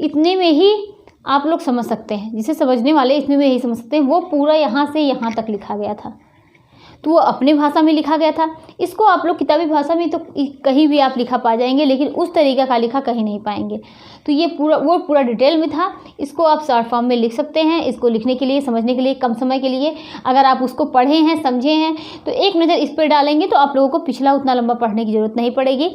इतने में ही आप लोग समझ सकते हैं, जिसे समझने वाले इसमें में ही समझ सकते हैं। वो पूरा यहाँ से यहाँ तक लिखा गया था। तो वो अपने भाषा में लिखा गया था। इसको आप लोग किताबी भाषा में तो कहीं भी आप लिखा पा जाएंगे, लेकिन उस तरीका का लिखा कहीं नहीं पाएंगे। तो ये पूरा डिटेल में था। इसको आप शॉर्ट फॉर्म में लिख सकते हैं। इसको लिखने के लिए, समझने के लिए, कम समय के लिए अगर आप उसको पढ़े हैं, समझे हैं, तो एक नज़र इस पर डालेंगे तो आप लोगों को पिछला उतना लंबा पढ़ने की ज़रूरत नहीं पड़ेगी।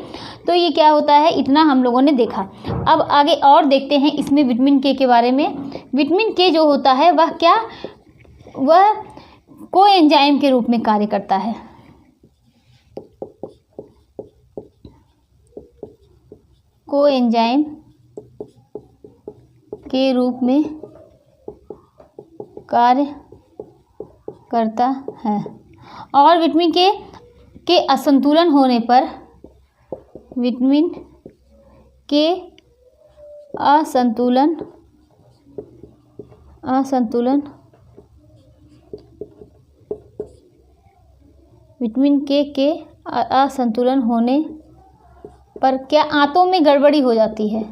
तो ये क्या होता है, इतना हम लोगों ने देखा। अब आगे और देखते हैं इसमें विटामिन के बारे में। विटामिन के जो होता है वह कोएंजाइम के रूप में कार्य करता है। कोएंजाइम के रूप में कार्य करता है और विटामिन के असंतुलन होने पर, विटामिन के असंतुलन विटामिन के असंतुलन होने पर क्या आंतों में गड़बड़ी हो जाती है।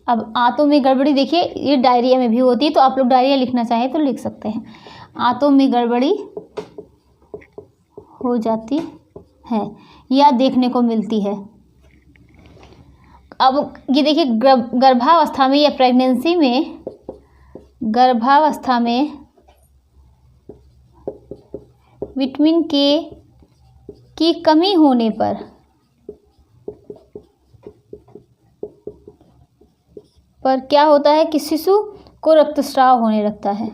अब आंतों में गड़बड़ी देखिए, ये डायरिया में भी होती है, तो आप लोग डायरिया लिखना चाहें तो लिख सकते हैं। आंतों में गड़बड़ी हो जाती है या देखने को मिलती है। अब ये देखिए, गर्भावस्था में या प्रेगनेंसी में, गर्भावस्था में विटामिन के की कमी होने पर क्या होता है कि शिशु को रक्तस्राव होने लगता है।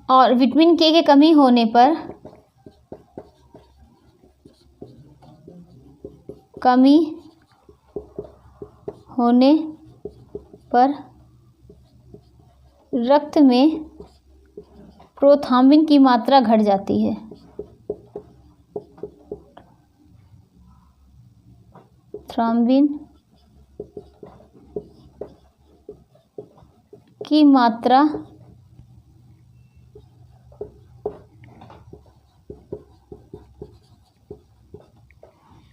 और विटामिन के कमी होने पर रक्त में प्रोथ्राम्बिन की मात्रा घट जाती है। थ्रोम्बिन की मात्रा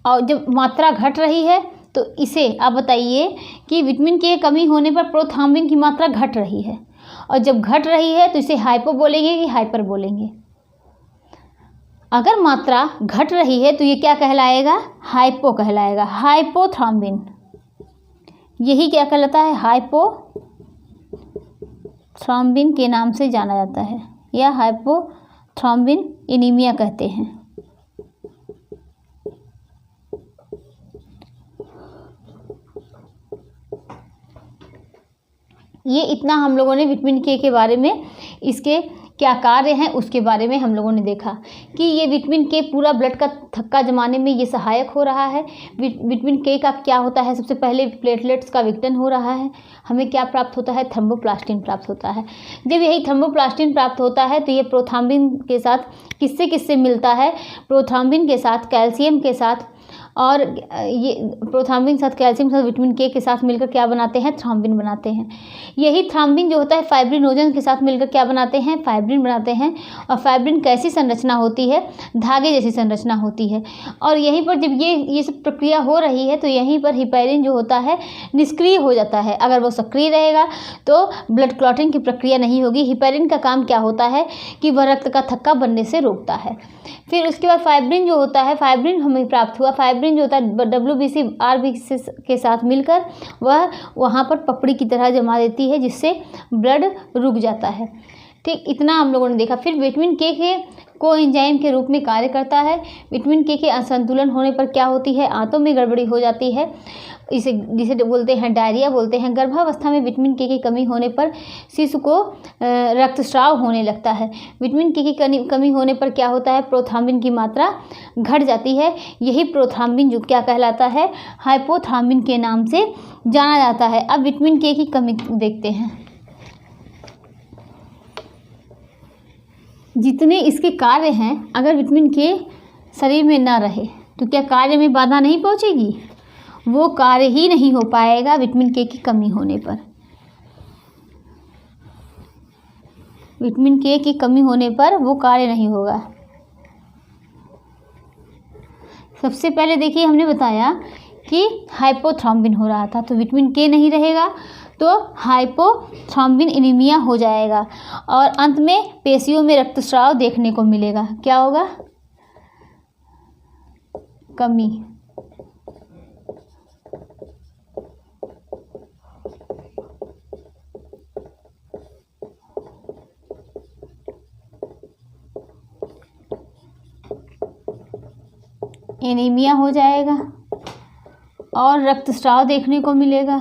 और जब मात्रा घट रही है तो इसे आप बताइए कि विटामिन के कमी होने पर प्रोथ्राम्बिन की मात्रा घट रही है, और जब घट रही है तो इसे हाइपो बोलेंगे कि हाइपर बोलेंगे। अगर मात्रा घट रही है तो ये क्या कहलाएगा, हाइपो कहलाएगा, हाइपोथ्रोम्बिन। यही क्या कहलाता है, हाइपोथ्रोम्बिन के नाम से जाना जाता है, या हाइपोथ्रोम्बिन एनीमिया कहते हैं। ये इतना हम लोगों ने विटामिन के बारे में, इसके क्या कार्य हैं उसके बारे में हम लोगों ने देखा कि ये विटामिन के पूरा ब्लड का थक्का जमाने में ये सहायक हो रहा है। विटामिन के का क्या होता है, सबसे पहले प्लेटलेट्स का विघटन हो रहा है, हमें क्या प्राप्त होता है, थ्रोम्बोप्लास्टिन प्राप्त होता है। जब यही थ्रोम्बोप्लास्टिन प्राप्त होता है तो ये प्रोथ्राम्बिन के साथ किससे मिलता है, प्रोथ्राम्बिन के साथ, कैल्शियम के साथ, और ये प्रोथ्राम्बिन के साथ, कैल्शियम के साथ, विटामिन के साथ मिलकर क्या बनाते हैं, थ्रोम्बिन बनाते हैं। यही थ्रोम्बिन जो होता है फाइब्रिनोजन के साथ मिलकर क्या बनाते हैं, फाइब्रिन बनाते हैं। और फाइब्रिन कैसी संरचना होती है, धागे जैसी संरचना होती है। और यहीं पर जब ये सब प्रक्रिया हो रही है तो यहीं पर हिपैरिन जो होता है निष्क्रिय हो जाता है। अगर वो सक्रिय रहेगा तो ब्लड क्लॉटिंग की प्रक्रिया नहीं होगी। हिपैरिन का काम क्या होता है कि वह रक्त का थक्का बनने से रोकता है। फिर उसके बाद फाइब्रिन जो होता है, फाइब्रिन हमें प्राप्त हुआ। फाइब्रिन जो होता है WBC RBC के साथ मिलकर वह वहाँ पर पपड़ी की तरह जमा देती है, जिससे ब्लड रुक जाता है। ठीक, इतना हम लोगों ने देखा। फिर विटामिन के कोएंजाइम के रूप में कार्य करता है। विटामिन के असंतुलन होने पर क्या होती है, आंतों में गड़बड़ी हो जाती है, जिसे बोलते हैं डायरिया बोलते हैं। गर्भावस्था में विटामिन के की कमी होने पर शिशु को रक्तस्राव होने लगता है। विटामिन के की कमी होने पर क्या होता है, प्रोथ्राम्बिन की मात्रा घट जाती है। यही प्रोथ्राम्बिन जो क्या कहलाता है, हाइपोथ्रोम्बिन के नाम से जाना जाता है। अब विटामिन के की कमी देखते हैं। जितने इसके कार्य हैं, अगर विटामिन के शरीर में ना रहे तो क्या कार्य में बाधा नहीं पहुंचेगी, वो कार्य ही नहीं हो पाएगा विटामिन के की कमी होने पर। विटामिन के की कमी होने पर वो कार्य नहीं होगा। सबसे पहले देखिए हमने बताया कि हाइपोथ्रोम्बिन हो रहा था, तो विटामिन के नहीं रहेगा तो हाइपोथ्रोम्बिन एनीमिया हो जाएगा और अंत में पेशियों में रक्तस्राव देखने को मिलेगा। क्या होगा? कमी। एनीमिया हो जाएगा और रक्तस्राव देखने को मिलेगा।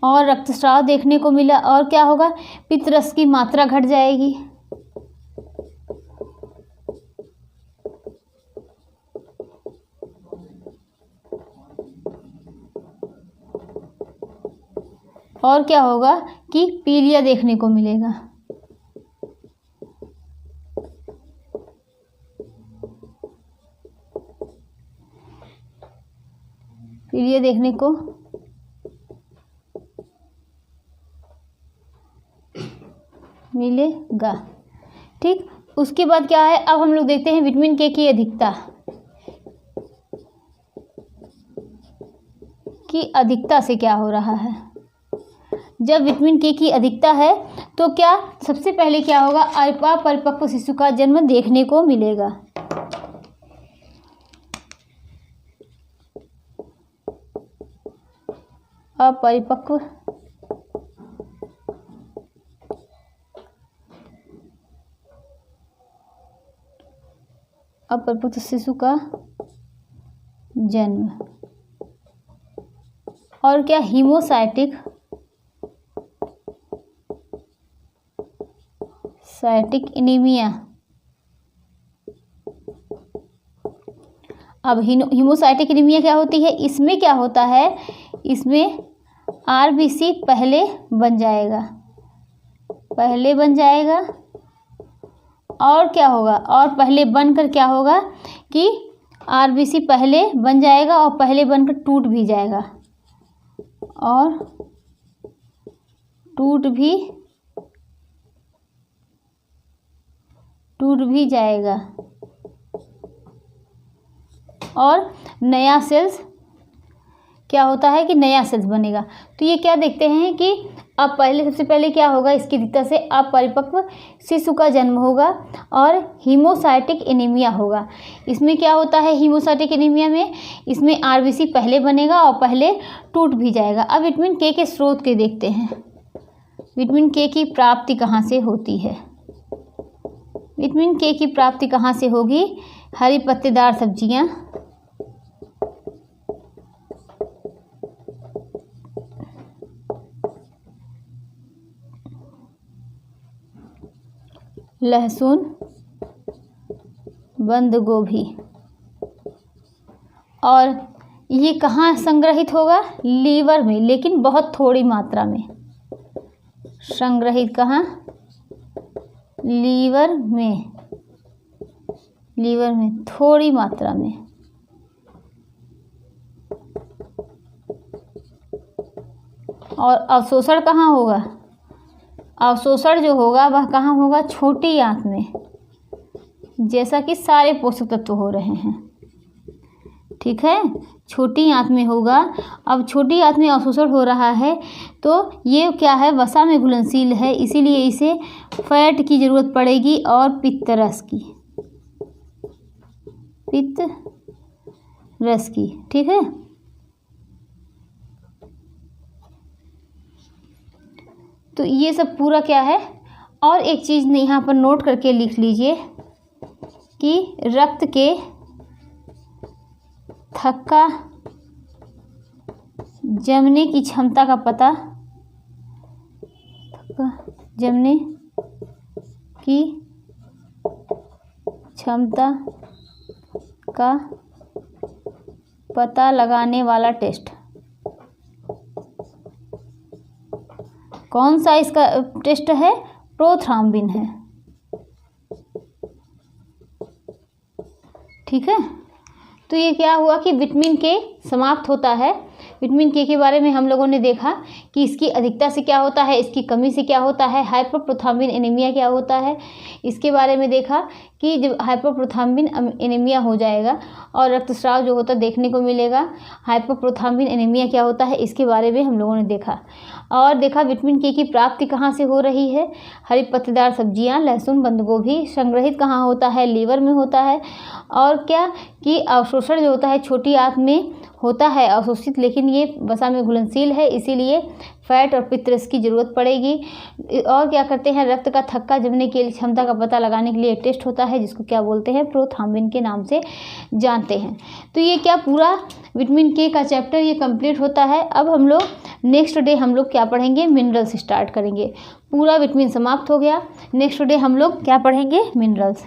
और रक्तस्राव देखने को मिला और क्या होगा? पित्तरस की मात्रा घट जाएगी। और क्या होगा कि पीलिया देखने को मिलेगा। पीलिया देखने को मिलेगा। ठीक, उसके बाद क्या है? अब हम लोग देखते हैं विटामिन के की अधिकता से क्या हो रहा है। जब विटामिन के की अधिकता है तो क्या सबसे पहले क्या होगा? अपरिपक्व शिशु का जन्म देखने को मिलेगा। अपरिपक्व शिशु का जन्म। और क्या? हीमोसाइटिक एनीमिया। अब हीमोसाइटिक एनीमिया क्या होती है? इसमें क्या होता है? इसमें आरबीसी पहले बन जाएगा और क्या होगा? और पहले बनकर क्या होगा कि आरबीसी पहले बन जाएगा और पहले बनकर टूट भी जाएगा और टूट भी जाएगा और नया सेल्स क्या होता है कि नया सेल्स बनेगा। तो ये क्या देखते हैं कि अब सबसे पहले क्या होगा? इसकी अधिकता से अपरिपक्व शिशु का जन्म होगा और हीमोसाइटिक एनीमिया होगा। इसमें क्या होता है? हीमोसाइटिक एनीमिया में इसमें आरबीसी पहले बनेगा और पहले टूट भी जाएगा। अब विटामिन के स्रोत के देखते हैं। विटामिन के की प्राप्ति कहाँ से होती है? विटामिन के की प्राप्ति कहाँ से होगी? हरी पत्तेदार सब्जियां, लहसुन, बंद गोभी। और ये कहाँ संग्रहित होगा? लीवर में, लेकिन बहुत थोड़ी मात्रा में संग्रहित। कहाँ? लीवर में थोड़ी मात्रा में। और अवशोषण कहाँ होगा? अवशोषण जो होगा वह कहाँ होगा? छोटी आंत में, जैसा कि सारे पोषक तत्व हो रहे हैं। ठीक है, छोटी आंत में होगा। अब छोटी आंत में अवशोषण हो रहा है तो ये क्या है? वसा में घुलनशील है, इसीलिए इसे फैट की ज़रूरत पड़ेगी और पित्तरस की। ठीक है, तो ये सब पूरा क्या है? और एक चीज़ यहाँ पर नोट करके लिख लीजिए कि रक्त के थक्का जमने की क्षमता का पता, जमने की क्षमता का पता लगाने वाला टेस्ट। कौन सा इसका टेस्ट है? प्रोथ्राम्बिन है। ठीक है। तो ये क्या हुआ कि विटामिन के समाप्त होता है। विटामिन के बारे में हम लोगों ने देखा कि इसकी अधिकता से क्या होता है, इसकी कमी से क्या होता है, हाइपोप्रोथाम्बिन एनीमिया क्या होता है, इसके बारे में देखा कि जब हाइपोप्रोथाम्बिन एनीमिया हो जाएगा और रक्तस्राव जो होता देखने को मिलेगा, हाइपोप्रोथाम्बिन एनीमिया क्या होता है इसके बारे में हम लोगों ने देखा। और देखा विटामिन के की प्राप्ति कहाँ से हो रही है, हरी पत्तेदार सब्जियां, लहसुन, बंद गोभी। संग्रहित कहाँ होता है, लीवर में होता है। और क्या कि अवशोषण जो होता है छोटी आंत में होता है अवशोषित, लेकिन ये वसा में घुलनशील है, इसीलिए फैट और पित्त की ज़रूरत पड़ेगी। और क्या करते हैं, रक्त का थक्का जमने की क्षमता का पता लगाने के लिए टेस्ट होता है जिसको क्या बोलते हैं, प्रोथ्राम्बिन के नाम से जानते हैं। तो ये क्या पूरा विटामिन के का चैप्टर ये कंप्लीट होता है। अब हम लोग नेक्स्ट डे हम लोग क्या पढ़ेंगे, मिनरल्स स्टार्ट करेंगे। पूरा विटामिन समाप्त हो गया। नेक्स्ट डे हम लोग क्या पढ़ेंगे, मिनरल्स।